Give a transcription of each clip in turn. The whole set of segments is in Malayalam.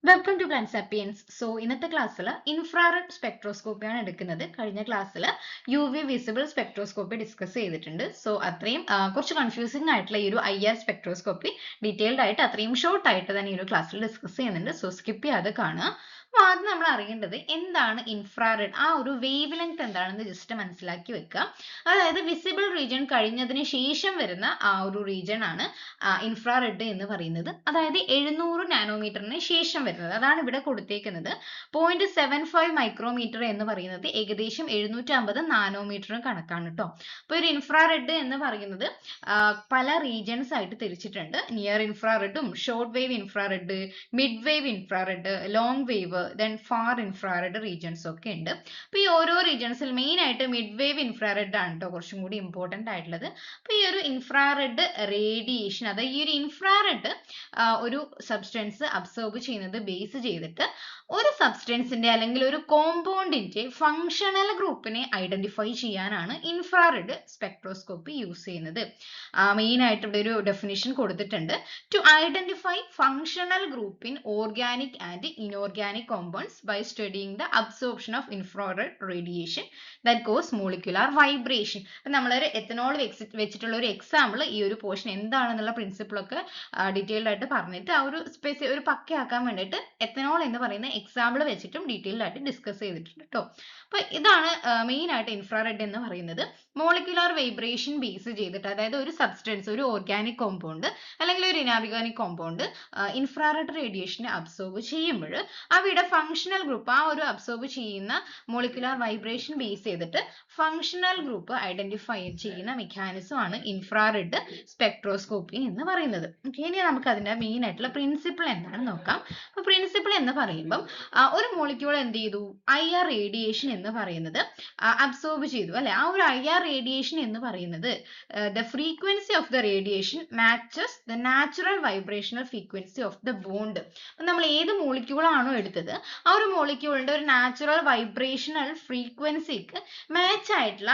Welcome to plant sapiens. So ഇന്നത്തെ ക്ലാസ്സിൽ ഇൻഫ്രാറെഡ് സ്പെക്ട്രോസ്കോപ്പിയാണ് എടുക്കുന്നത്. കഴിഞ്ഞ ക്ലാസ്സിൽ UV വിസിബിൾ സ്പെക്ട്രോസ്കോപ്പി ഡിസ്കസ് ചെയ്തിട്ടുണ്ട്. സോ അത്രയും കുറച്ച് കൺഫ്യൂസിംഗ് ആയിട്ടുള്ള ഈ ഒരു IR സ്പെക്ട്രോസ്കോപ്പി ഡീറ്റെയിൽഡ് ആയിട്ട് അത്രയും ഷോർട്ട് ആയിട്ട് തന്നെ ഈ ഒരു ക്ലാസ്സിൽ ഡിസ്കസ് ചെയ്യുന്നുണ്ട്. സോ സ്കിപ്പ് ചെയ്യാതെ കാണുക. അപ്പോൾ ആദ്യം നമ്മൾ അറിയേണ്ടത് എന്താണ് ഇൻഫ്രാറെഡ്, ആ ഒരു വേവ് ലെങ്ത് എന്താണെന്ന് ജസ്റ്റ് മനസ്സിലാക്കി വെക്കുക. അതായത് വിസിബിൾ റീജിയൻ കഴിഞ്ഞതിന് ശേഷം വരുന്ന ആ ഒരു റീജിയൻ ആണ് ഇൻഫ്രാറെഡ് എന്ന് പറയുന്നത്. അതായത് 700 നാനോമീറ്ററിന് ശേഷം വരുന്നത്, അതാണ് ഇവിടെ കൊടുത്തേക്കുന്നത്. 0.75 മൈക്രോമീറ്റർ എന്ന് പറയുന്നത് ഏകദേശം 750 നാനോമീറ്ററിന് കണക്കാണ് കേട്ടോ. അപ്പോൾ ഒരു ഇൻഫ്രാറെഡ് എന്ന് പറയുന്നത് പല റീജിയൻസ് ആയിട്ട് തിരിച്ചിട്ടുണ്ട്. നിയർ ഇൻഫ്രാറെഡും, short wave infrared, mid wave infrared, long wave, then far infrared regions ഒക്കെ ഉണ്ട്. അപ്പോൾ ഈ ഓരോ റീജിയൻസിൽ മെയിൻ ആയിട്ട് മിഡ് വേവ് ഇൻഫ്രാറെഡ് ആണ് കേട്ടോ കുറച്ചും കൂടി ഇമ്പോർട്ടന്റ് ആയിട്ടുള്ളത്. അപ്പോൾ ഈ ഒരു ഇൻഫ്രാറെഡ് റേഡിയേഷൻ, അതായത് ഈ ഒരു ഇൻഫ്രാറെഡ് ഒരു സബ്സ്റ്റൻസ് അബ്സോർബ് ചെയ്യുന്നത് ബേസ് ചെയ്തിട്ട് ഒരു സബ്സ്റ്റൻസിന്റെ അല്ലെങ്കിൽ ഒരു കോമ്പൗണ്ടിന്റെ ഫങ്ഷണൽ ഗ്രൂപ്പിനെ ഐഡന്റിഫൈ ചെയ്യാനാണ് ഇൻഫ്രാറെഡ് സ്പെക്ട്രോസ്കോപ്പി യൂസ് ചെയ്യുന്നത്. മെയിൻ ആയിട്ട് ഇവിടെ ഒരു ഡെഫിനിഷൻ കൊടുത്തിട്ടുണ്ട്. To identify functional group in organic and inorganic compounds by studying the absorption of infrared radiation that cause molecular vibration. അപ്പം നമ്മളൊരു എത്തനോൾ വെച്ചിട്ടുള്ള ഒരു എക്സാമ്പിൾ ഈ ഒരു പോർഷൻ എന്താണെന്നുള്ള പ്രിൻസിപ്പിൾ ഒക്കെ ഡീറ്റെയിൽഡ് ആയിട്ട് പറഞ്ഞിട്ട് ആ ഒരു പക്കയാക്കാൻ വേണ്ടിയിട്ട് എത്തനോൾ എന്ന് പറയുന്ന എക്സാമ്പിൾ വെച്ചിട്ടും ഡീറ്റെയിൽഡ് ആയിട്ട് ഡിസ്കസ് ചെയ്തിട്ടുണ്ട് കേട്ടോ. അപ്പൊ ഇതാണ് മെയിൻ ആയിട്ട് ഇൻഫ്രാറെഡ് എന്ന് പറയുന്നത്. മോളിക്യുലാർ വൈബ്രേഷൻ ബേസ് ചെയ്തിട്ട്, അതായത് ഒരു സബ്സ്റ്റൻസ്, ഒരു ഓർഗാനിക് കോമ്പൗണ്ട് അല്ലെങ്കിൽ ഒരു ഇനോർഗാനിക് കോമ്പൗണ്ട് ഇൻഫ്രാറെഡ് റേഡിയേഷനെ അബ്സോർബ് ചെയ്യുമ്പോൾ അവിടെ ഫങ്ഷണൽ ഗ്രൂപ്പ്, ആ ഒരു അബ്സോർബ് ചെയ്യുന്ന മോളിക്യുലാർ വൈബ്രേഷൻ ബേസ് ചെയ്തിട്ട് ഫങ്ഷണൽ ഗ്രൂപ്പ് ഐഡന്റിഫൈ ചെയ്യുന്ന മെക്കാനിസം ആണ് ഇൻഫ്രാറെഡ് സ്പെക്ട്രോസ്കോപ്പി എന്ന് പറയുന്നത്. ഇനി നമുക്ക് അതിന്റെ മെയിൻ ആയിട്ടുള്ള പ്രിൻസിപ്പിൾ എന്താണെന്ന് നോക്കാം. അപ്പൊ പ്രിൻസിപ്പിൾ എന്ന് പറയുമ്പോൾ ഒരു മോളിക്യൂൾ എന്ത് ചെയ്തു, IR റേഡിയേഷൻ എന്ന് പറയുന്നത് അബ്സോർബ് ചെയ്തു അല്ലെ. ആ ഒരു IR റേഡിയേഷൻ എന്ന് പറയുന്നത് the frequency of the radiation matches the natural vibrational frequency of the bond. അപ്പം നമ്മൾ ഏത് മോളിക്യൂൾ ആണോ എടുത്തത് ആ ഒരു മോളിക്യൂളിന്റെ ഒരു നാച്ചുറൽ വൈബ്രേഷണൽ ഫ്രീക്വൻസിക്ക് മാച്ച് ആയിട്ടുള്ള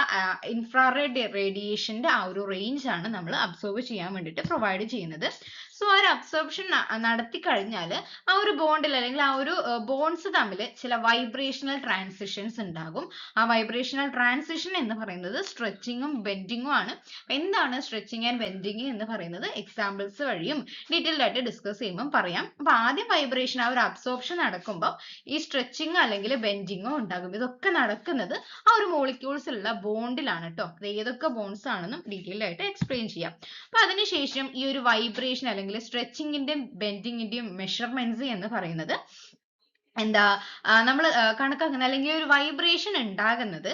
ഇൻഫ്രാറെഡ് റേഡിയേഷന്റെ ആ ഒരു റേഞ്ച് ആണ് നമ്മൾ അബ്സോർബ് ചെയ്യാൻ വേണ്ടിയിട്ട് പ്രൊവൈഡ് ചെയ്യുന്നത്. സോ ആ ഒരു അബ്സോർപ്ഷൻ നടത്തി കഴിഞ്ഞാൽ ആ ഒരു ബോണ്ടിൽ അല്ലെങ്കിൽ ആ ഒരു ബോൺസ് തമ്മിൽ ചില വൈബ്രേഷണൽ ട്രാൻസിഷൻസ് ഉണ്ടാകും. ആ വൈബ്രേഷണൽ ട്രാൻസിഷൻ എന്ന് പറയുന്നത് സ്ട്രെച്ചിങ്ങും ബെൻഡിങ്ങും ആണ്. എന്താണ് സ്ട്രെച്ചിങ് ആൻഡ് ബെൻഡിങ് എന്ന് പറയുന്നത് എക്സാമ്പിൾസ് വഴിയും ഡീറ്റെയിൽഡ് ആയിട്ട് ഡിസ്കസ് ചെയ്യുമ്പോൾ പറയാം. അപ്പൊ ആദ്യം വൈബ്രേഷൻ, ആ ഒരു അബ്സോർപ്ഷൻ നടക്കുമ്പോൾ ഈ സ്ട്രെച്ചിങ് അല്ലെങ്കിൽ ബെൻഡിങ്ങോ ഉണ്ടാകും. ഇതൊക്കെ നടക്കുന്നത് ആ ഒരു മോളിക്യൂൾസിലുള്ള ബോണ്ടിലാണ് കേട്ടോ. അത് ഏതൊക്കെ ബോൺസ് ആണെന്നും ഡീറ്റെയിൽഡ് ആയിട്ട് എക്സ്പ്ലെയിൻ ചെയ്യാം. അപ്പൊ അതിനുശേഷം ഈ ഒരു വൈബ്രേഷൻ അല്ലെങ്കിൽ സ്ട്രെച്ചിങ്ങിന്റെയും ബെൻഡിങ്ങിന്റെയും മെഷർമെന്റ്സ് എന്ന് പറയുന്നത് എന്താ നമ്മൾ കണക്കാക്കുന്ന അല്ലെങ്കിൽ ഒരു വൈബ്രേഷൻ ഉണ്ടാകുന്നത്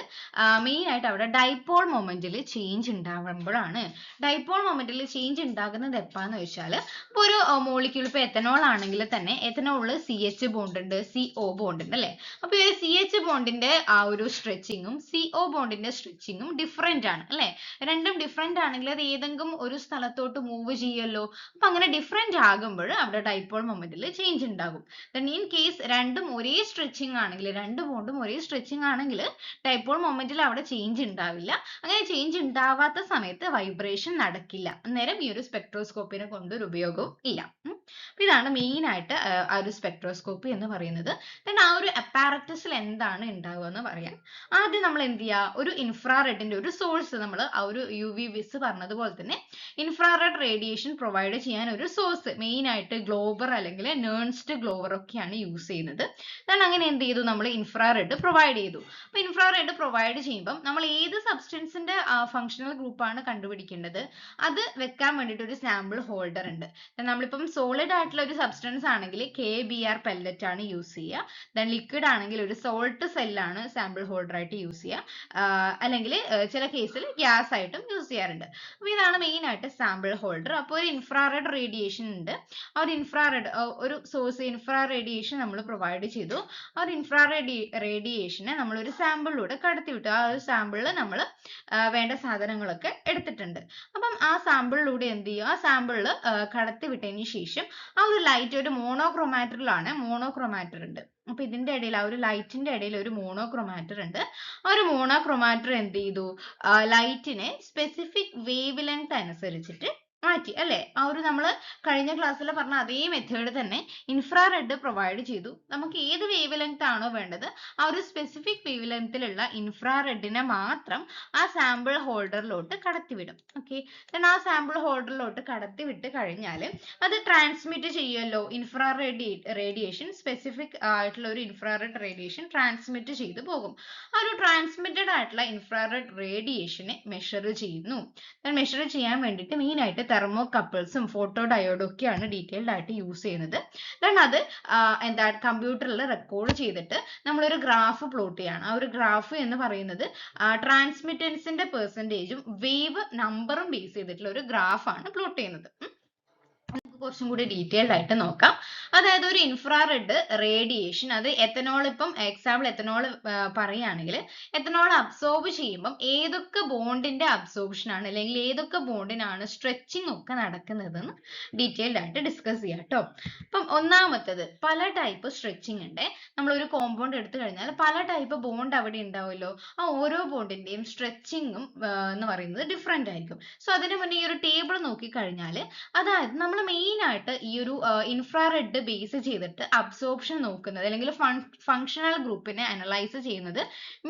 മെയിൻ ആയിട്ട് അവിടെ ഡൈപോൾ മൊമെന്റിൽ ചേഞ്ച് ഉണ്ടാകുമ്പോഴാണ്. ഡൈപോൾ മൊമെന്റിൽ ചേഞ്ച് ഉണ്ടാകുന്നത് എപ്പാന്ന് വെച്ചാൽ ഇപ്പോൾ ഒരു മോളിക്യൂൾ, ഇപ്പോൾ എത്തനോൾ ആണെങ്കിൽ തന്നെ എത്തനോളിൽ CH ബോണ്ട് ഉണ്ട്, CO ബോണ്ട് ഉണ്ട് അല്ലേ. അപ്പോൾ ഈ CH ബോണ്ടിന്റെ ആ ഒരു സ്ട്രെച്ചിങ്ങും CO ബോണ്ടിന്റെ സ്ട്രെച്ചിങ്ങും ഡിഫറെന്റ് ആണ് അല്ലേ. രണ്ടും ഡിഫറെന്റ് ആണെങ്കിൽ അത് ഏതെങ്കിലും ഒരു സ്ഥലത്തോട്ട് മൂവ് ചെയ്യുമല്ലോ. അപ്പൊ അങ്ങനെ ഡിഫറെന്റ് ആകുമ്പോൾ അവിടെ ഡൈപോൾ മൊമെന്റിൽ ചേഞ്ച് ഉണ്ടാകും. then in case രണ്ടും ഒരേ സ്ട്രെച്ചിങ് ആണെങ്കിൽ, രണ്ട് ബോണ്ടും ഒരേ സ്ട്രെച്ചിങ് ആണെങ്കിൽ ഡൈപോൾ മൊമെന്റിൽ അവിടെ ചേഞ്ച് ഉണ്ടാവില്ല. അങ്ങനെ ചേഞ്ച് ഉണ്ടാവാത്ത സമയത്ത് വൈബ്രേഷൻ നടക്കില്ല. അന്നേരം ഈ ഒരു സ്പെക്ട്രോസ്കോപ്പിനെ കൊണ്ട് ഒരു ഉപയോഗവും ഇല്ല. ഇതാണ് മെയിൻ ആയിട്ട് ആ ഒരു സ്പെക്ട്രോസ്കോപ്പി എന്ന് പറയുന്നത്. then ആ ഒരു അപ്പാരറ്റസിൽ എന്താണ് ഉണ്ടാവുക എന്ന് പറയാം. ആദ്യം നമ്മൾ എന്ത് ചെയ്യുക, ഒരു ഇൻഫ്രാറെഡിന്റെ ഒരു സോഴ്സ്, നമ്മൾ ആ ഒരു UV വിസ് പറഞ്ഞതുപോലെ തന്നെ ഇൻഫ്രാറെഡ് റേഡിയേഷൻ പ്രൊവൈഡ് ചെയ്യാൻ ഒരു സോഴ്സ്, മെയിൻ ആയിട്ട് ഗ്ലോബർ അല്ലെങ്കിൽ നേൺസ്റ്റ് ഗ്ലോബർ ഒക്കെയാണ് യൂസ് ചെയ്യുന്നത്. അങ്ങനെ എന്ത് ചെയ്തു, നമ്മൾ ഇൻഫ്രാറെഡ് പ്രൊവൈഡ് ചെയ്തു. അപ്പൊ ഇൻഫ്രാറെഡ് പ്രൊവൈഡ് ചെയ്യുമ്പോൾ നമ്മൾ ഏത് സബ്സ്റ്റൻസിന്റെ ഫങ്ഷണൽ ഗ്രൂപ്പ് ആണ് കണ്ടുപിടിക്കേണ്ടത്, അത് വെക്കാൻ വേണ്ടിയിട്ട് ഒരു സാമ്പിൾ ഹോൾഡർ ഉണ്ട്. നമ്മളിപ്പം സോളിഡ് ആയിട്ടുള്ള ഒരു സബ്സ്റ്റൻസ് ആണെങ്കിൽ KBr പെല്ലറ്റ് ആണ് യൂസ് ചെയ്യുക. ദെൻ ലിക്വിഡ് ആണെങ്കിൽ ഒരു സോൾട്ട് സെല്ലാണ് സാമ്പിൾ ഹോൾഡർ ആയിട്ട് യൂസ് ചെയ്യുക. അല്ലെങ്കിൽ ചില കേസിൽ ഗ്യാസ് ആയിട്ടും യൂസ് ചെയ്യാറുണ്ട്. അപ്പൊ ഇതാണ് മെയിൻ ആയിട്ട് സാമ്പിൾ ഹോൾഡർ. അപ്പോൾ ഒരു ഇൻഫ്രാറെഡ് റേഡിയേഷൻ ഉണ്ട്. ആ ഒരു ഇൻഫ്രാറെഡ് ഒരു സോഴ്സ് ഇൻഫ്രാ റേഡിയേഷൻ നമ്മൾ പ്രൊവൈഡ് ചെയ്തു. ആ ഒരു ഇൻഫ്രാറെഡ് റേഡിയേഷനെ നമ്മൾ ഒരു സാമ്പിളിലൂടെ കടത്തിവിട്ടു. ആ ഒരു സാമ്പിളിൽ നമ്മൾ വേണ്ട സാധനങ്ങളൊക്കെ എടുത്തിട്ടുണ്ട്. അപ്പം ആ സാമ്പിളിലൂടെ എന്ത് ചെയ്യും, ആ സാമ്പിളിൽ കടത്തിവിട്ടതിന് ശേഷം ആ ഒരു ലൈറ്റ് ഒരു മോണോക്രോമാറ്ററിലാണ്, മോണോക്രോമാറ്റർ ഉണ്ട്. അപ്പൊ ഇതിന്റെ ഇടയിൽ, ആ ഒരു ലൈറ്റിന്റെ ഇടയിൽ ഒരു മോണോക്രോമാറ്റർ ഉണ്ട്. ആ ഒരു മോണോക്രോമാറ്റർ എന്ത് ചെയ്തു, ലൈറ്റിനെ സ്പെസിഫിക് വേവ് ലെങ്ത് അനുസരിച്ചിട്ട് മാറ്റി അല്ലേ? ആ ഒരു നമ്മൾ കഴിഞ്ഞ ക്ലാസ്സിൽ പറഞ്ഞ അതേ മെത്തേഡ് തന്നെ ഇൻഫ്രാറെഡ് പ്രൊവൈഡ് ചെയ്തു. നമുക്ക് ഏത് വേവ് ലെങ്ത് ആണോ വേണ്ടത് ആ ഒരു സ്പെസിഫിക് വേവ് ലെങ്ത്തിലുള്ള ഇൻഫ്രാറെഡിനെ മാത്രം ആ സാമ്പിൾ ഹോൾഡറിലോട്ട് കടത്തിവിടും. ഓക്കെ, then ആ സാമ്പിൾ ഹോൾഡറിലോട്ട് കടത്തിവിട്ട് കഴിഞ്ഞാൽ അത് ട്രാൻസ്മിറ്റ് ചെയ്യുമല്ലോ. റേഡിയേഷൻ സ്പെസിഫിക് ആയിട്ടുള്ള ഒരു ഇൻഫ്രാറെഡ് റേഡിയേഷൻ ട്രാൻസ്മിറ്റ് ചെയ്തു പോകും. ആ ഒരു ട്രാൻസ്മിറ്റഡ് ആയിട്ടുള്ള ഇൻഫ്രാറെഡ് റേഡിയേഷനെ മെഷർ ചെയ്യുന്നു. മെഷർ ചെയ്യാൻ വേണ്ടിയിട്ട് മെയിൻ ആയിട്ട് തെർമോകപ്പിൾസും ഫോട്ടോ ഡയോഡും ഒക്കെയാണ് ഡീറ്റെയിൽഡ് ആയിട്ട് യൂസ് ചെയ്യുന്നത്. then അത് എന്താ കമ്പ്യൂട്ടറിൽ റെക്കോർഡ് ചെയ്തിട്ട് നമ്മളൊരു ഗ്രാഫ് പ്ലോട്ട് ചെയ്യാണ്. ആ ഒരു ഗ്രാഫ് എന്ന് പറയുന്നത് ട്രാൻസ്മിറ്റൻസിന്റെ പെർസെൻറ്റേജും വേവ് നമ്പറും ബേസ് ചെയ്തിട്ടുള്ള ഒരു ഗ്രാഫാണ് പ്ലോട്ട് ചെയ്യുന്നത്. കുറച്ചും കൂടി ഡീറ്റെയിൽഡ് ആയിട്ട് നോക്കാം. അതായത് ഒരു ഇൻഫ്രാറെഡ് റേഡിയേഷൻ, അത് എത്തനോൾ, ഇപ്പം എക്സാമ്പിൾ എത്തനോൾ പറയുകയാണെങ്കിൽ എത്തനോൾ അബ്സോർബ് ചെയ്യുമ്പം ഏതൊക്കെ ബോണ്ടിന്റെ അബ്സോർപ്ഷൻ ആണ് അല്ലെങ്കിൽ ഏതൊക്കെ ബോണ്ടിനാണ് സ്ട്രെച്ചിങ് ഒക്കെ നടക്കുന്നതെന്ന് ഡീറ്റെയിൽഡ് ആയിട്ട് ഡിസ്കസ് ചെയ്യാം കേട്ടോ. അപ്പം ഒന്നാമത്തത്, പല ടൈപ്പ് സ്ട്രെച്ചിങ് ഉണ്ട്. നമ്മളൊരു കോമ്പൗണ്ട് എടുത്തു കഴിഞ്ഞാൽ പല ടൈപ്പ് ബോണ്ട് അവിടെ ഉണ്ടാവുമല്ലോ. ആ ഓരോ ബോണ്ടിന്റെയും സ്ട്രെച്ചിങ്ങും എന്ന് പറയുന്നത് ഡിഫറെന്റ് ആയിരിക്കും. സോ അതിന് മുന്നേ ഈ ഒരു ടേബിൾ നോക്കിക്കഴിഞ്ഞാൽ, അതായത് നമ്മൾ മെയിൻ ആയിട്ട് ഈ ഒരു ഇൻഫ്രാറെഡ് ബേസ് ചെയ്തിട്ട് അബ്സോർപ്ഷൻ നോക്കുന്നത് അല്ലെങ്കിൽ ഫങ്ഷണൽ ഗ്രൂപ്പിനെ അനലൈസ് ചെയ്യുന്നത്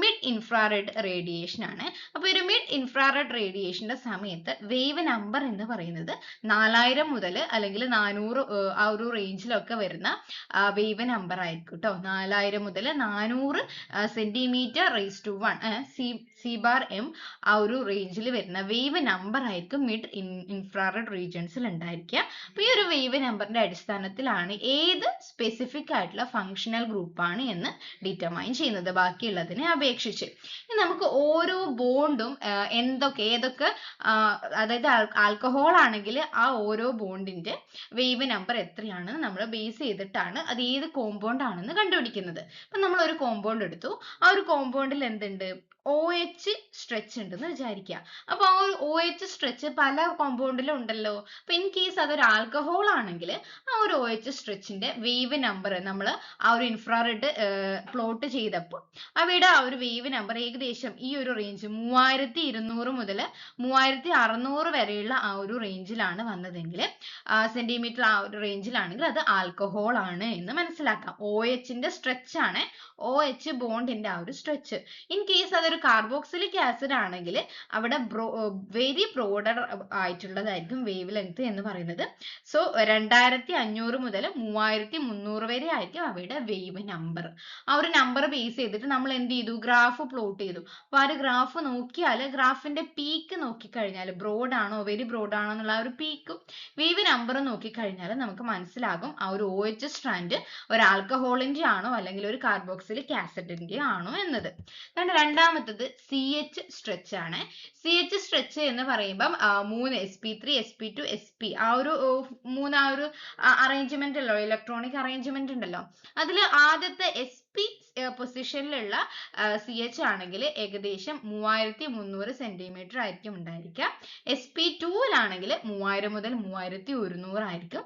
മിഡ് ഇൻഫ്രാറെഡ് റേഡിയേഷൻ ആണ്. അപ്പോൾ ഒരു മിഡ് ഇൻഫ്രാറെഡ് റേഡിയേഷന്റെ സമയത്ത് വേവ് നമ്പർ എന്ന് പറയുന്നത് 4000 മുതൽ അല്ലെങ്കിൽ 400 ആ ഒരു റേഞ്ചിലൊക്കെ വരുന്ന വേവ് നമ്പർ ആയിരിക്കും കേട്ടോ. 4000 മുതൽ 400 സെന്റിമീറ്റർ റേസ് ടു 1 C/m ആ ഒരു റേഞ്ചിൽ വരുന്ന വേവ് നമ്പർ ആയിരിക്കും മിഡ് ഇൻഫ്രാറെഡ് റീജിയൻസിൽ ഉണ്ടായിരിക്കുക. അപ്പൊ ഈ ഒരു വേവ് നമ്പറിന്റെ അടിസ്ഥാനത്തിലാണ് ഏത് സ്പെസിഫിക് ആയിട്ടുള്ള ഫങ്ഷണൽ ഗ്രൂപ്പാണ് എന്ന് ഡിറ്റർമൈൻ ചെയ്യുന്നത് ബാക്കിയുള്ളതിനെ അപേക്ഷിച്ച്. ഇനി നമുക്ക് ഓരോ ബോണ്ടും ഏതൊക്കെ അതായത് ആൽക്കഹോൾ ആണെങ്കിൽ ആ ഓരോ ബോണ്ടിന്റെ വേവ് നമ്പർ എത്രയാണെന്ന് നമ്മൾ ബേസ് ചെയ്തിട്ടാണ് അത് ഏത് കോമ്പൗണ്ട് ആണെന്ന് കണ്ടുപിടിക്കുന്നത്. അപ്പൊ നമ്മൾ ഒരു കോമ്പൗണ്ട് എടുത്തു. ആ ഒരു കോമ്പൗണ്ടിൽ എന്തുണ്ട്? OH സ്ട്രെച്ച് ഉണ്ടെന്ന് വിചാരിക്കുക. അപ്പൊ ആ ഒരു OH സ്ട്രെച്ച് പല കോമ്പൗണ്ടിലും ഉണ്ടല്ലോ. അപ്പൊ ഇൻ കേസ് അതൊരു ആൽക്കഹോൾ ആണെങ്കിൽ ആ ഒരു OH സ്ട്രെച്ചിന്റെ വേവ് നമ്പർ നമ്മൾ ആ ഒരു ഇൻഫ്രാറെഡ് പ്ലോട്ട് ചെയ്തപ്പോൾ അവയുടെ ആ ഒരു വേവ് നമ്പർ ഏകദേശം ഈ ഒരു റേഞ്ച് 3200 മുതൽ 3600 വരെയുള്ള ആ ഒരു റേഞ്ചിലാണ് വന്നതെങ്കിൽ, സെന്റിമീറ്റർ ആ ഒരു റേഞ്ചിലാണെങ്കിൽ അത് ആൽക്കഹോൾ ആണ് എന്ന് മനസ്സിലാക്കാം. OHന്റെ സ്ട്രെച്ച് ആണ്, OH ബോണ്ടിന്റെ ആ ഒരു സ്ട്രെച്ച്. ഇൻ കേസ് അതൊരു കാർബോക്സിലിക് ആസിഡ് ആണെങ്കിൽ അവിടെ വെരി ബ്രോഡർ ആയിട്ടുള്ളതായിരിക്കും വേവ് ലെങ്ത് എന്ന് പറയുന്നത്. സോ 2500 മുതൽ 3300 വരെ ആയിരിക്കും അവയുടെ വേവ് നമ്പർ. ആ ഒരു നമ്പർ ബേസ് ചെയ്തിട്ട് നമ്മൾ എന്ത് ചെയ്തു? ഗ്രാഫ് പ്ലോട്ട് ചെയ്തു. അപ്പൊ ആ ഒരു ഗ്രാഫ് നോക്കിയാൽ ഗ്രാഫിന്റെ പീക്ക് നോക്കിക്കഴിഞ്ഞാൽ ബ്രോഡ് ആണോ വെരി ബ്രോഡ് ആണോ എന്നുള്ള ആ ഒരു പീക്കും വേവ് നമ്പറും നോക്കിക്കഴിഞ്ഞാൽ നമുക്ക് മനസ്സിലാകും ആ ഒരു OH സ്ട്രാൻഡ് ഒരു ആൽക്കഹോളിന്റെ ആണോ അല്ലെങ്കിൽ ഒരു കാർബോക്സിലിക് ആസിഡിന്റെ ആണോ എന്നത്. രണ്ടാമത്തത് CH സ്ട്രെച്ച് ആണ്. CH സ്ട്രെച്ച് എന്ന് പറയുമ്പം 3 sp3 sp2 sp ആ ഒരു അറേഞ്ച്മെന്റ് ഉണ്ടല്ലോ, ഇലക്ട്രോണിക് അറേഞ്ച്മെന്റ് ഉണ്ടല്ലോ. അതിൽ ആദ്യത്തെ sp പൊസിഷനിലുള്ള CH ആണെങ്കിൽ ഏകദേശം 3300 സെന്റിമീറ്റർ ആയിരിക്കും ഉണ്ടായിരിക്കുക. sp2ലാണെങ്കിൽ 3000 മുതൽ 3100 ആയിരിക്കും.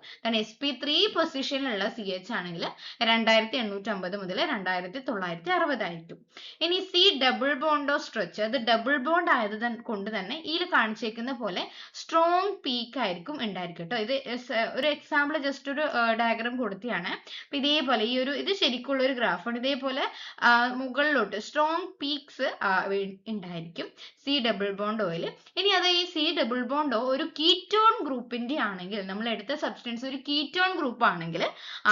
sp3 പൊസിഷനിലുള്ള CH ആണെങ്കിൽ 2850 മുതൽ 2960 ആയിരിക്കും. ഇനി C ഡബിൾ ബോണ്ടോ സ്ട്രെച്ച്, അത് ഡബിൾ ബോണ്ട് ആയത് കൊണ്ട് തന്നെ ഇതിൽ കാണിച്ചേക്കുന്ന പോലെ സ്ട്രോങ് പീക്ക് ആയിരിക്കും ഉണ്ടായിരിക്കും കേട്ടോ. ഇത് ഒരു എക്സാമ്പിൾ ജസ്റ്റ് ഒരു ഡയഗ്രാം കൊടുത്തിയാണ്. അപ്പൊ ഇതേപോലെ ഇത് ശരിക്കുള്ള ഒരു ഗ്രാഫാണ്. ഇതേപോലെ മുകളിലോട്ട് സ്ട്രോങ് പീക്സ് ഉണ്ടായിരിക്കും C ഡബിൾ ബോണ്ട് ഓയിൽ. ഇനി അത് ഈ C ഡബിൾ ബോണ്ടോ ഒരു കീറ്റോൺ ഗ്രൂപ്പിന്റെ ആണെങ്കിൽ, നമ്മൾ എടുത്ത സബ്സ്റ്റൻസ് ഒരു കീറ്റോൺ ഗ്രൂപ്പ് ആണെങ്കിൽ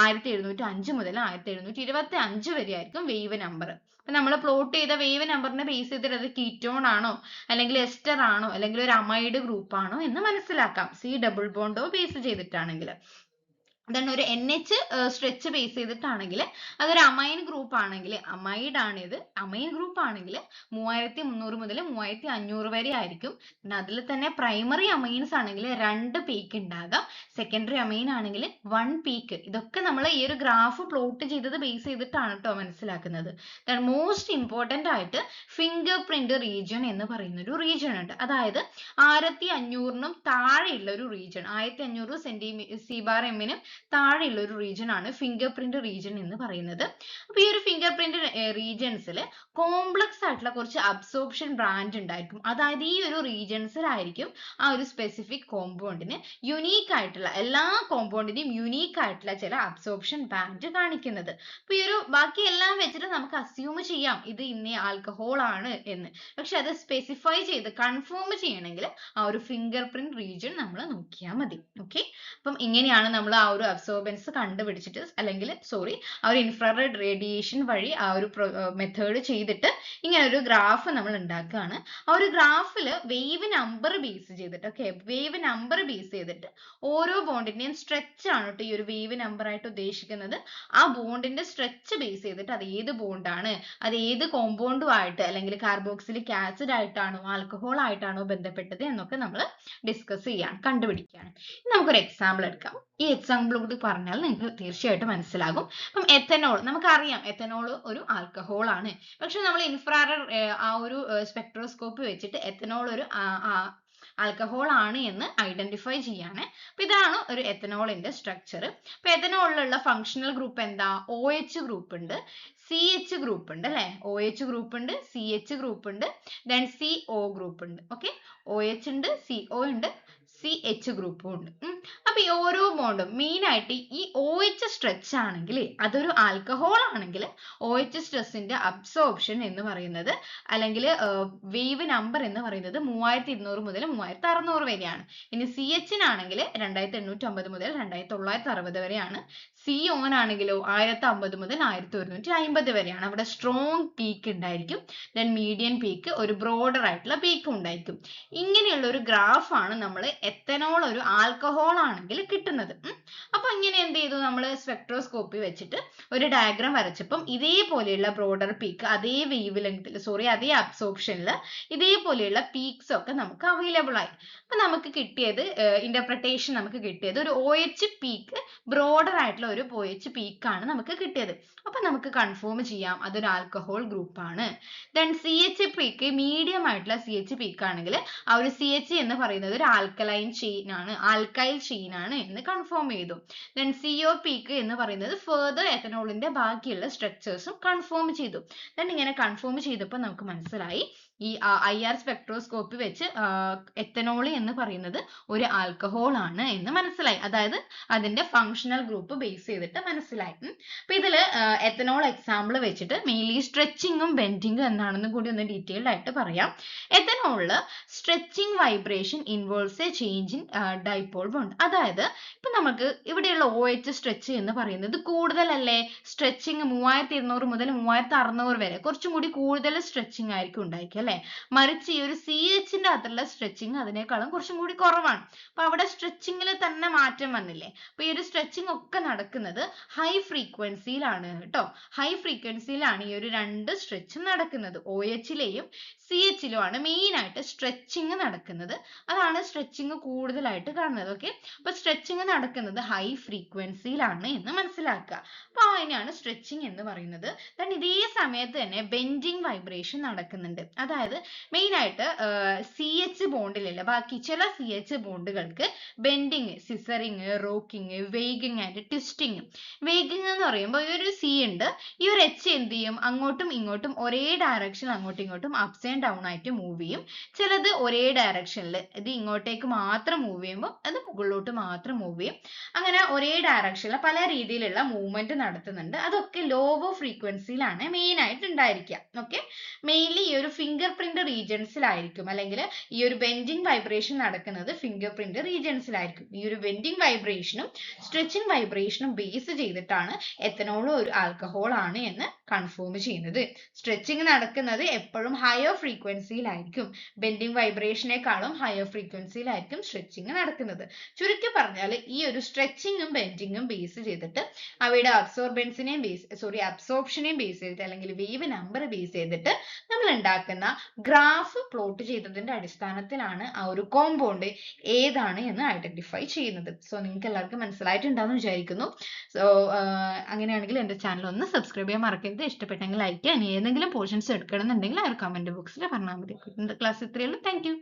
1705 മുതൽ 1725 വരെ ആയിരിക്കും വേവ് നമ്പർ. അപ്പൊ നമ്മൾ പ്ലോട്ട് ചെയ്ത വേവ് നമ്പറിനെ ബേസ് ചെയ്തിട്ട് അത് കീറ്റോൺ ആണോ അല്ലെങ്കിൽ എസ്റ്റർ ആണോ അല്ലെങ്കിൽ ഒരു അമൈഡ് ഗ്രൂപ്പ് ആണോ എന്ന് മനസ്സിലാക്കാം C ഡബിൾ ബോണ്ടോ ബേസ് ചെയ്തിട്ടാണെങ്കിൽ. then ഒരു NH സ്ട്രെച്ച് ബേസ് ചെയ്തിട്ടാണെങ്കിൽ അതൊരു അമൈൻ ഗ്രൂപ്പ് ആണെങ്കിൽ, അമൈഡ് ആണ് ഇത്, അമൈൻ ഗ്രൂപ്പ് ആണെങ്കിൽ 3300 മുതൽ 3500 വരെ ആയിരിക്കും. പിന്നെ അതിൽ തന്നെ പ്രൈമറി അമൈൻസ് ആണെങ്കിൽ 2 പീക്ക് ഉണ്ടാകാം, സെക്കൻഡറി അമൈൻ ആണെങ്കിൽ 1 പീക്ക്. ഇതൊക്കെ നമ്മൾ ഈ ഒരു ഗ്രാഫ് പ്ലോട്ട് ചെയ്തത് ബേസ് ചെയ്തിട്ടാണ് കേട്ടോ മനസ്സിലാക്കുന്നത്. then മോസ്റ്റ് ഇമ്പോർട്ടന്റ് ആയിട്ട് ഫിംഗർ പ്രിന്റ് റീജിയൻ എന്ന് പറയുന്ന ഒരു റീജിയൻ ഉണ്ട്. അതായത് 1500നും താഴെയുള്ള ഒരു റീജിയൻ, 1500 സെന്റിമീറ്റർ C/m താഴെയുള്ള ഒരു റീജിയൻ ആണ് ഫിംഗർ പ്രിന്റ് റീജിയൻ എന്ന് പറയുന്നത്. അപ്പൊ ഈ ഒരു ഫിംഗർ പ്രിന്റ് റീജിയൻസിൽ കോംപ്ലക്സ് ആയിട്ടുള്ള കുറച്ച് അബ്സോർപ്ഷൻ ബ്രാഞ്ച് ഉണ്ടായിരിക്കും. അതായത് ഈ ഒരു റീജിയൻസിലായിരിക്കും ആ ഒരു സ്പെസിഫിക് കോമ്പൗണ്ടിന് യുണീക്ക് ആയിട്ടുള്ള എല്ലാ കോമ്പൗണ്ടിന്റെയും യുണീക്ക് ആയിട്ടുള്ള ചില അബ്സോർപ്ഷൻ ബാൻഡ് കാണിക്കുന്നത്. അപ്പൊ ഈ ഒരു ബാക്കി എല്ലാം വെച്ചിട്ട് നമുക്ക് അസ്യൂം ചെയ്യാം ഇത് ഇന്ന ആൽക്കഹോൾ ആണ് എന്ന്. പക്ഷെ അത് സ്പെസിഫൈ ചെയ്ത് കൺഫേം ചെയ്യണമെങ്കിൽ ആ ഒരു ഫിംഗർ പ്രിന്റ് റീജിയൻ നമ്മൾ നോക്കിയാൽ മതി. ഓക്കെ, അപ്പം ഇങ്ങനെയാണ് നമ്മൾ ആ ഒരു അബ്സോർബൻസ് കണ്ടുപിടിച്ചിട്ട് അല്ലെങ്കിൽ ആ ഒരു ഇൻഫ്രാറെഡ് റേഡിയേഷൻ വഴി ആ ഒരു മെത്തേഡ് ചെയ്തിട്ട് ഇങ്ങനെ ഒരു ഗ്രാഫ് നമ്മൾ ഉണ്ടാക്കുകയാണ്. ആ ഒരു ഗ്രാഫിൽ വേവ് നമ്പർ ബേസ് ചെയ്തിട്ട് വേവ് നമ്പർ ബേസ് ചെയ്തിട്ട് ഓരോ ബോണ്ടിന്റെയും സ്ട്രെച്ച് ആണ് കേട്ടോ ഈ ഒരു വേവ് നമ്പർ ആയിട്ട് ഉദ്ദേശിക്കുന്നത്. ആ ബോണ്ടിന്റെ സ്ട്രെച്ച് ബേസ് ചെയ്തിട്ട് അത് ഏത് ബോണ്ടാണ്, അത് ഏത് കോമ്പൗണ്ടുമായിട്ട് അല്ലെങ്കിൽ കാർബോക്സിലിക് ആസിഡ് ആയിട്ടാണോ ആൽക്കഹോൾ ആയിട്ടാണോ ബന്ധപ്പെട്ടത് എന്നൊക്കെ നമ്മൾ ഡിസ്കസ് ചെയ്യാണ്, കണ്ടുപിടിക്കുകയാണ്. നമുക്കൊരു എക്സാമ്പിൾ എടുക്കാം. ഈ എക്സാമ്പിൾ കൂടി പറഞ്ഞാൽ നിങ്ങൾക്ക് തീർച്ചയായിട്ടും മനസ്സിലാകും. അപ്പം എത്തനോൾ, നമുക്കറിയാം എത്തനോൾ ഒരു ആൽക്കഹോൾ ആണ്. പക്ഷെ നമ്മൾ ഇൻഫ്രാറെഡ് ആ ഒരു സ്പെക്ട്രോസ്കോപ്പ് വെച്ചിട്ട് എത്തനോൾ ഒരു ആൽക്കഹോൾ ആണ് എന്ന് ഐഡന്റിഫൈ ചെയ്യാണ്. അപ്പൊ ഇതാണ് ഒരു എത്തനോളിന്റെ സ്ട്രക്ചർ. അപ്പൊ എത്തനോളിലുള്ള ഫങ്ഷണൽ ഗ്രൂപ്പ് എന്താ? OH ഗ്രൂപ്പ് ഉണ്ട്, CH ഗ്രൂപ്പ് ഉണ്ട് അല്ലെ, OH ഗ്രൂപ്പ് ഉണ്ട്, CH ഗ്രൂപ്പ് ഉണ്ട്, then CO ഗ്രൂപ്പ് ഉണ്ട്. ഓക്കെ, OH ഉണ്ട്, CO ഉണ്ട്, CH ഗ്രൂപ്പും ഉണ്ട്. അപ്പൊ ഈ ഓരോ ബോണ്ടും മെയിൻ ആയിട്ട് ഈ OH സ്ട്രെച്ച് ആണെങ്കിൽ അതൊരു ആൽക്കഹോൾ ആണെങ്കിൽ OH സ്ട്രെച്ചിന്റെ അബ്സോർപ്ഷൻ എന്ന് പറയുന്നത് അല്ലെങ്കിൽ വേവ് നമ്പർ എന്ന് പറയുന്നത് 3200 മുതൽ 3600 വരെയാണ്. ഇനി CH നാണെങ്കിൽ 2850 മുതൽ 2960 വരെയാണ്. CO ആണെങ്കിലോ 1050 മുതൽ 1150 വരെയാണ്. അവിടെ സ്ട്രോങ് പീക്ക് ഉണ്ടായിരിക്കും, ദെൻ മീഡിയൻ പീക്ക്, ഒരു ബ്രോഡർ ആയിട്ടുള്ള പീക്ക് ഉണ്ടായിരിക്കും. ഇങ്ങനെയുള്ള ഒരു ഗ്രാഫ് ആണ് നമ്മൾ എത്തനോൾ ഒരു ആൽക്കഹോൾ ആണെങ്കിൽ കിട്ടുന്നത്. അപ്പൊ ഇങ്ങനെ എന്ത് ചെയ്തു, നമ്മൾ സ്പെക്ട്രോസ്കോപ്പി വെച്ചിട്ട് ഒരു ഡയഗ്രാം വരച്ചപ്പം ഇതേപോലെയുള്ള ബ്രോഡർ പീക്ക് അതേ വേവ് ലെങ്ത്തിൽ അതേ അബ്സോർപ്ഷനിൽ ഇതേപോലെയുള്ള പീക്സ് ഒക്കെ നമുക്ക് അവൈലബിൾ ആയി. അപ്പൊ നമുക്ക് കിട്ടിയത് ഇന്റർപ്രിട്ടേഷൻ നമുക്ക് കിട്ടിയത് ഒരു OH പീക്ക്, ബ്രോഡർ ആയിട്ടുള്ള ഒരു OH പീക്ക് ആണ് നമുക്ക് കിട്ടിയത്. അപ്പൊ നമുക്ക് കൺഫേം ചെയ്യാം അതൊരു ആൽക്കഹോൾ ഗ്രൂപ്പ് ആണ്. ദെൻ CH പീക്ക് മീഡിയം ആയിട്ടുള്ള CH പീക്ക് ആണെങ്കിൽ ആ ഒരു CH എന്ന് പറയുന്നത് ഒരു ആൽക്കലൈൻ ചെയിൻ ആണ്, ആൽക്കൈൽ ചെയിൻ ആണ് എന്ന് കൺഫേം ചെയ്തു. ദെൻ CO പീക്ക് എന്ന് പറയുന്നത് ഫർദർ എത്തനോളിന്റെ ബാക്കിയുള്ള സ്ട്രക്ചേഴ്സും കൺഫേം ചെയ്തു. ദെൻ ഇങ്ങനെ കൺഫേം ചെയ്തപ്പോൾ നമുക്ക് മനസ്സിലായി ഈ IR സ്പെക്ട്രോസ്കോപ്പി വെച്ച് എത്തനോൾ എന്ന് പറയുന്നത് ഒരു ആൽക്കഹോൾ ആണ് എന്ന് മനസ്സിലായി. അതായത് അതിന്റെ ഫങ്ഷണൽ ഗ്രൂപ്പ് ബേസ് ചെയ്തിട്ട് മനസ്സിലായി. അപ്പൊ ഇതില് എത്തനോൾ എക്സാമ്പിൾ വെച്ചിട്ട് മെയിൻലി സ്ട്രെച്ചിങ്ങും ബെൻഡിങ്ങും എന്താണെന്നും കൂടി ഒന്ന് ഡീറ്റെയിൽഡ് ആയിട്ട് പറയാം. എത്തനോളില് stretching vibration involves a change in dipole bond. അതായത് ഇപ്പൊ നമുക്ക് ഇവിടെയുള്ള OH സ്ട്രെച്ച് എന്ന് പറയുന്നത് കൂടുതലല്ലേ, സ്ട്രെച്ചിങ് 3200 മുതൽ 3600 വരെ കുറച്ചും കൂടി കൂടുതൽ സ്ട്രെച്ചിങ് ആയിരിക്കും ഉണ്ടായിരിക്കും അല്ലെ. മറിച്ച് ഈ ഒരു CHന്റെ അകത്തുള്ള സ്ട്രെച്ചിങ് അതിനേക്കാളും കുറച്ചും കൂടി കുറവാണ്. അപ്പൊ അവിടെ സ്ട്രെച്ചിങ്ങിൽ തന്നെ മാറ്റം വന്നില്ലേ. അപ്പൊ ഈ ഒരു സ്ട്രെച്ചിങ് ഒക്കെ നടക്കുന്നത് ഹൈ ഫ്രീക്വൻസിയിലാണ് കേട്ടോ. ഹൈ ഫ്രീക്വൻസിയിലാണ് ഈ ഒരു രണ്ട് സ്ട്രെച്ചും നടക്കുന്നത്. OH ലെയും CH ലും ആണ് മെയിൻ ആയിട്ട് സ്ട്രെച്ചിങ് നടക്കുന്നത്. അതാണ് സ്ട്രെച്ചിങ് കൂടുതലായിട്ട് കാണുന്നത്. ഓക്കെ, അപ്പൊ സ്ട്രെച്ചിങ് നടക്കുന്നത് ഹൈ ഫ്രീക്വൻസിയിലാണ് എന്ന് മനസ്സിലാക്കുക. അപ്പൊ അതിനാണ് സ്ട്രെച്ചിങ് എന്ന് പറയുന്നത്. then ഇതേ സമയത്ത് തന്നെ ബെൻഡിങ് വൈബ്രേഷൻ നടക്കുന്നുണ്ട്. അതായത് മെയിൻ ആയിട്ട് CH ബോണ്ടിലുള്ള ബാക്കി ചില CH ബോണ്ടുകൾക്ക് ബെൻഡിങ്, സിസറിങ്, റോക്കിങ്, വേഗിങ് ആൻഡ് ട്വിസ്റ്റിങ്. വേഗിങ് എന്ന് പറയുമ്പോൾ ഈ ഒരു C ഉണ്ട്, ഈ ഒരു H എന്ത് ചെയ്യും, അങ്ങോട്ടും ഇങ്ങോട്ടും ഒരേ ഡയറക്ഷൻ അങ്ങോട്ടും ഇങ്ങോട്ടും അപ്സ് ആൻഡ് ഡൗൺ ആയിട്ട് മൂവ് ചെയ്യും. ചിലത് ഒരേ ഡയറക്ഷനിൽ, ഇത് ഇങ്ങോട്ടേക്ക് മാത്രം മൂവ് ചെയ്യുമ്പോൾ അത് മുകളിലോട്ട് മാത്രം മൂവ് ചെയ്യും. അങ്ങനെ ഒരേ ഡയറക്ഷനിൽ പല രീതിയിലുള്ള മൂവ്മെന്റ് നടത്തുന്നുണ്ട്. അതൊക്കെ ലോവർ ഫ്രീക്വൻസിയിലാണ് മെയിൻ ആയിട്ട് ഉണ്ടായിരിക്കുക. ഓക്കെ, മെയിൻലി ഈ ഒരു ഫിംഗർ പ്രിന്റ് റീജിയൻസിലായിരിക്കും അല്ലെങ്കിൽ ഈ ഒരു ബെൻഡിങ് വൈബ്രേഷൻ നടക്കുന്നത് ഫിംഗർ പ്രിന്റ് റീജിയൻസിലായിരിക്കും. ഈ ഒരു ബെൻഡിങ് വൈബ്രേഷനും സ്ട്രെച്ചിങ് വൈബ്രേഷനും ബേസ് ചെയ്തിട്ടാണ് എത്തനോൾ ഒരു ആൽക്കഹോൾ ആണ് എന്ന് കൺഫേം ചെയ്യുന്നത്. സ്ട്രെച്ചിങ് നടക്കുന്നത് എപ്പോഴും ഹയർ ഫ്രീക്വൻസിയിലായിരിക്കും, ബെൻഡിങ് വൈബ്രേഷനേക്കാളും ഹയർ ഫ്രീക്വൻസിയിലായിരിക്കും സ്ട്രെച്ചിങ് നടക്കുന്നത്. ചുരുക്കി പറഞ്ഞാൽ ഈ ഒരു സ്ട്രെച്ചിങ്ങും ബെൻഡിങ്ങും ബേസ് ചെയ്തിട്ട് അവയുടെ അബ്സോർബൻസിനെയും അബ്സോർപ്ഷനെയും ബേസ് ചെയ്തിട്ട് അല്ലെങ്കിൽ വേവ് നമ്പർ ബേസ് ചെയ്തിട്ട് നമ്മൾ ഉണ്ടാക്കുന്ന ഗ്രാഫ് പ്ലോട്ട് ചെയ്തതിന്റെ അടിസ്ഥാനത്തിലാണ് ആ ഒരു കോമ്പൗണ്ട് ഏതാണ് എന്ന് ഐഡന്റിഫൈ ചെയ്യുന്നത്. സോ നിങ്ങൾക്ക് എല്ലാവർക്കും മനസ്സിലായിട്ടുണ്ടാവുമെന്ന് വിചാരിക്കുന്നു. സോ അങ്ങനെയാണെങ്കിൽ എൻ്റെ ചാനൽ ഒന്ന് സബ്സ്ക്രൈബ് ചെയ്യാൻ മറക്കരുത്. ഇഷ്ടപ്പെട്ടെങ്കിൽ ലൈക്ക് ചെയ്യാൻ, ഏതെങ്കിലും പോർഷൻസ് എടുക്കണമെന്നുണ്ടെങ്കിൽ ആ ഒരു കമന്റ് ബോക്സിൽ പറഞ്ഞാൽ മതി. ക്ലാസ് ഇത്രയേ ഉള്ളൂ. Thank you.